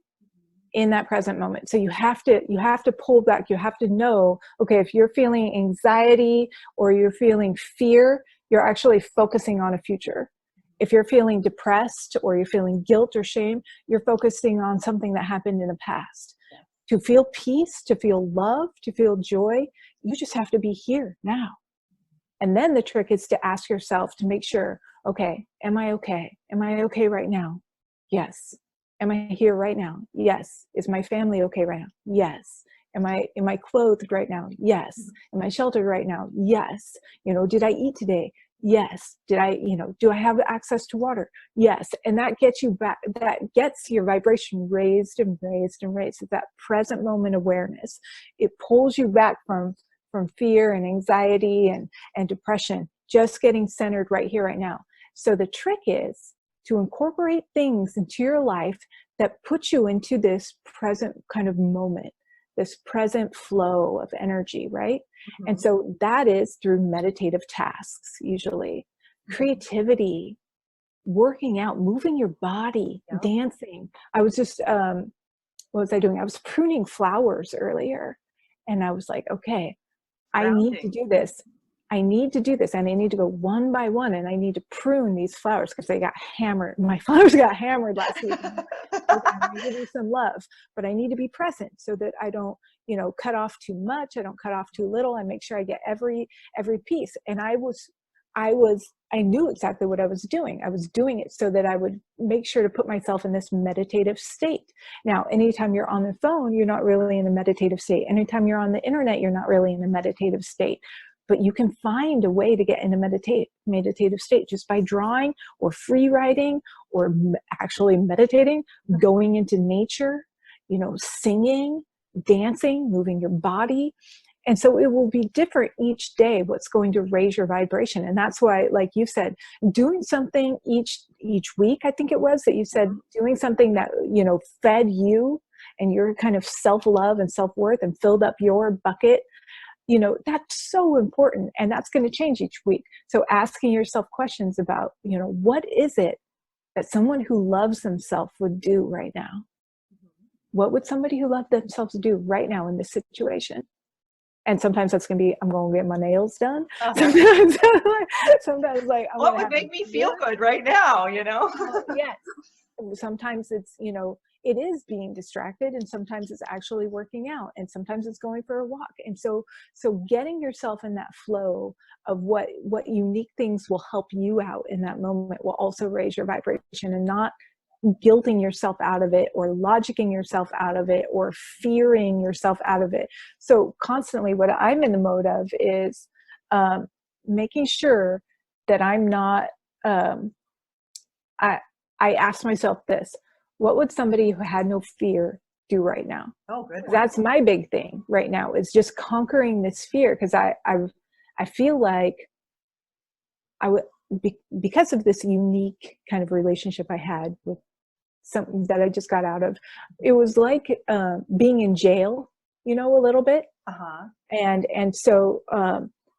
in that present moment. So you have to pull back. You have to know, okay, if you're feeling anxiety or you're feeling fear, you're actually focusing on a future. If you're feeling depressed or you're feeling guilt or shame, you're focusing on something that happened in the past. To feel peace, to feel love, to feel joy, you just have to be here now. And then the trick is to ask yourself to make sure, okay, am I okay? Am I okay right now? Yes. Am I here right now? Yes. Is my family okay right now? Yes. Am I clothed right now? Yes. Am I sheltered right now? Yes. Did I eat today? Yes. Do I have access to water? Yes. And that gets you back, that gets your vibration raised and raised and raised. It's that present moment awareness. It pulls you back from fear and anxiety and depression, just getting centered right here, right now. So the trick is to incorporate things into your life that put you into this present kind of moment, this present flow of energy, right? Mm-hmm. And so that is through meditative tasks, usually. Creativity, working out, moving your body, dancing. I was just, what was I doing? I was pruning flowers earlier. And I was like, okay, I need to do this. I need to do this. And I need to go one by one. And I need to prune these flowers because they got hammered. My flowers got hammered last week. I'm going to give you some love. But I need to be present so that I don't, cut off too much. I don't cut off too little. I make sure I get every piece. And I knew exactly what I was doing. I was doing it so that I would make sure to put myself in this meditative state. Now, anytime you're on the phone, you're not really in a meditative state. Anytime you're on the internet, you're not really in a meditative state. But you can find a way to get in a meditative state just by drawing or free writing or actually meditating, going into nature, singing, dancing, moving your body. And so it will be different each day, what's going to raise your vibration. And that's why, like you said, doing something each week, I think it was that you said, doing something that, fed you and your kind of self-love and self-worth and filled up your bucket, that's so important. And that's going to change each week. So asking yourself questions about, what is it that someone who loves themselves would do right now? What would somebody who loved themselves do right now in this situation? And sometimes that's going to be, I'm going to get my nails done. Sometimes like, what would make me feel good right now, Yes. Sometimes it's, it is being distracted, and sometimes it's actually working out, and sometimes it's going for a walk. And so getting yourself in that flow of what unique things will help you out in that moment will also raise your vibration, and not guilting yourself out of it or logicking yourself out of it or fearing yourself out of it. So constantly what I'm in the mode of is making sure that I'm not, I ask myself this: what would somebody who had no fear do right now? Oh, good. That's my big thing right now, is just conquering this fear. Because I feel like I would, because of this unique kind of relationship I had with something that I just got out of, it was like being in jail, a little bit. And so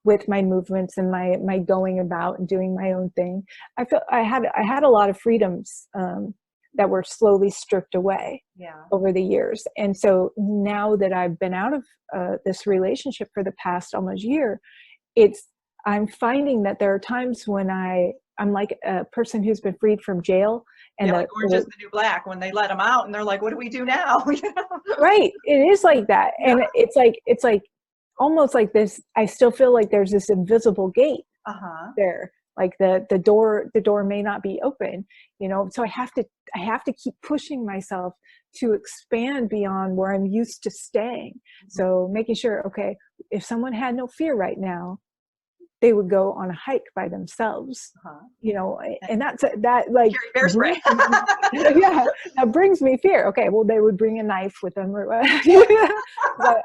with my movements and my going about and doing my own thing, I felt I had a lot of freedoms that were slowly stripped away over the years. And so now that I've been out of this relationship for the past almost year, I'm finding that there are times when I'm like a person who's been freed from jail. And like Orange is the New Black, when they let them out and they're like, what do we do now? Right. It is like that. And it's like almost like this. I still feel like there's this invisible gate there. Like the door may not be open, so I have to keep pushing myself to expand beyond where I'm used to staying. So making sure, okay, if someone had no fear right now, they would go on a hike by themselves, and that like bear spray. That brings me fear. Okay, well, they would bring a knife with them. But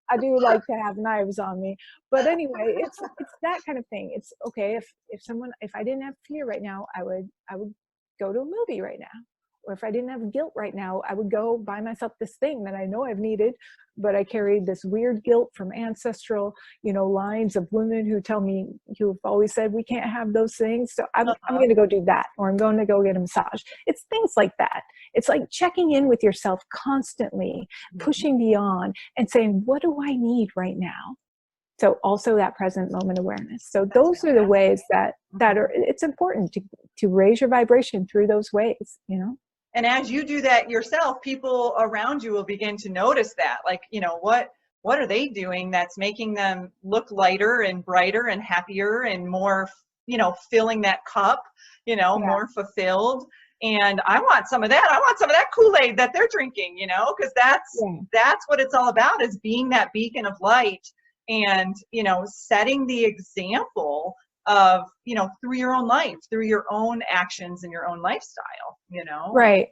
I do like to have knives on me. But anyway, it's that kind of thing. It's okay if I didn't have fear right now, I would go to a movie right now, or if I didn't have guilt right now, I would go buy myself this thing that I know I've needed, but I carried this weird guilt from ancestral, lines of women who've always said we can't have those things. So I'm going to go do that, or I'm going to go get a massage. It's things like that. It's like checking in with yourself constantly, pushing beyond and saying, what do I need right now? So also that present moment awareness. So those are the ways that are, it's important to raise your vibration through those ways, And as you do that yourself, people around you will begin to notice that, like, what are they doing that's making them look lighter and brighter and happier and more, filling that cup, more fulfilled. And I want some of that. I want some of that Kool-Aid that they're drinking, because that's what it's all about, is being that beacon of light and, setting the example of, through your own life, through your own actions and your own lifestyle, Right.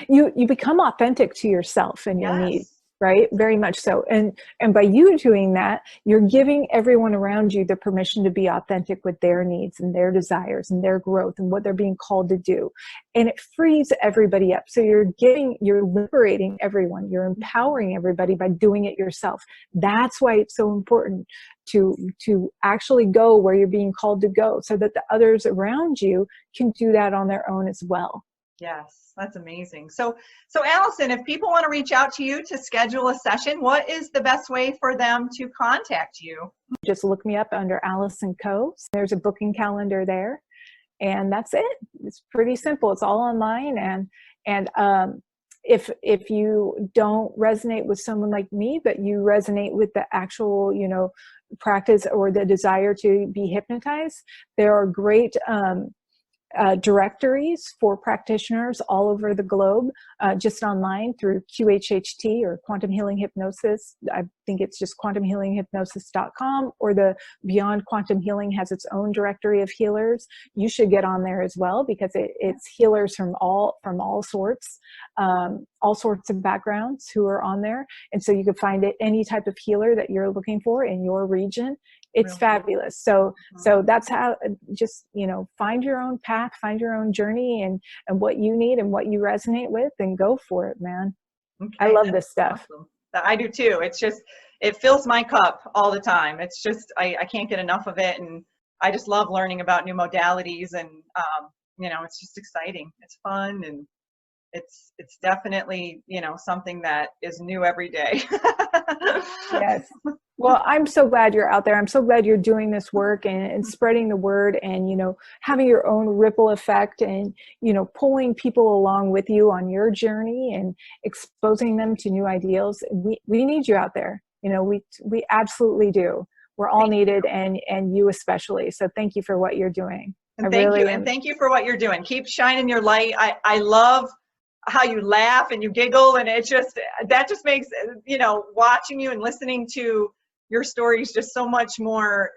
You become authentic to yourself and your needs, right? Very much so. And by you doing that, you're giving everyone around you the permission to be authentic with their needs and their desires and their growth and what they're being called to do. And it frees everybody up. So you're liberating everyone. You're empowering everybody by doing it yourself. That's why it's so important to actually go where you're being called to go, so that the others around you can do that on their own as well. Yes, that's amazing. So Allison, if people want to reach out to you to schedule a session, what is the best way for them to contact you? Just look me up under Allison Coe. There's a booking calendar there, and that's it. It's pretty simple. It's all online. And if you don't resonate with someone like me, but you resonate with the actual, practice or the desire to be hypnotized, there are great directories for practitioners all over the globe, just online through QHHT or Quantum Healing Hypnosis. I think it's just quantumhealinghypnosis.com, or the Beyond Quantum Healing has its own directory of healers. You should get on there as well, because it's healers from all sorts of backgrounds who are on there. And so you can find any type of healer that you're looking for in your region. It's really fabulous. So that's how, just, find your own path, find your own journey and what you need and what you resonate with, and go for it, man. Okay, I love this stuff. Awesome. I do too. It's just, it fills my cup all the time. It's just, I can't get enough of it. And I just love learning about new modalities, and, it's just exciting. It's fun, and it's definitely, something that is new every day. Yes. Well, I'm so glad you're out there. I'm so glad you're doing this work and spreading the word, and, having your own ripple effect, and, pulling people along with you on your journey and exposing them to new ideals. We need you out there. We absolutely do. We're all needed, and you especially. So thank you for what you're doing. And thank you for what you're doing. Keep shining your light. I love how you laugh and you giggle, and that just makes, watching you and listening to your stories just so much more,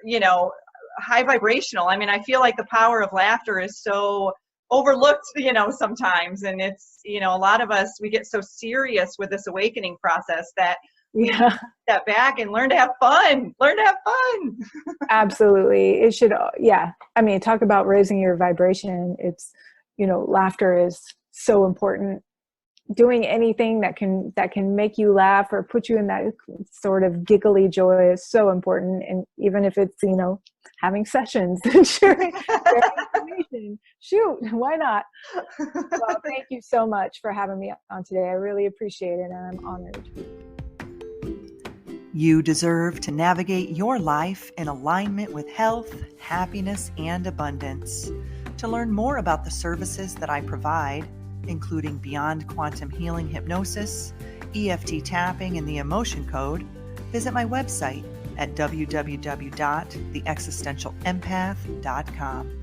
high vibrational. I mean, I feel like the power of laughter is so overlooked, sometimes. And it's, a lot of us, we get so serious with this awakening process that we step back and learn to have fun. Absolutely. It should. Yeah. I mean, talk about raising your vibration. It's, laughter is so important. Doing anything that can make you laugh or put you in that sort of giggly joy is so important. And even if it's, having sessions and sharing information, shoot, why not? Well, thank you so much for having me on today. I really appreciate it, and I'm honored. You deserve to navigate your life in alignment with health, happiness, and abundance. To learn more about the services that I provide, including Beyond Quantum Healing Hypnosis, EFT tapping, and the Emotion Code, visit my website at www.theexistentialempath.com.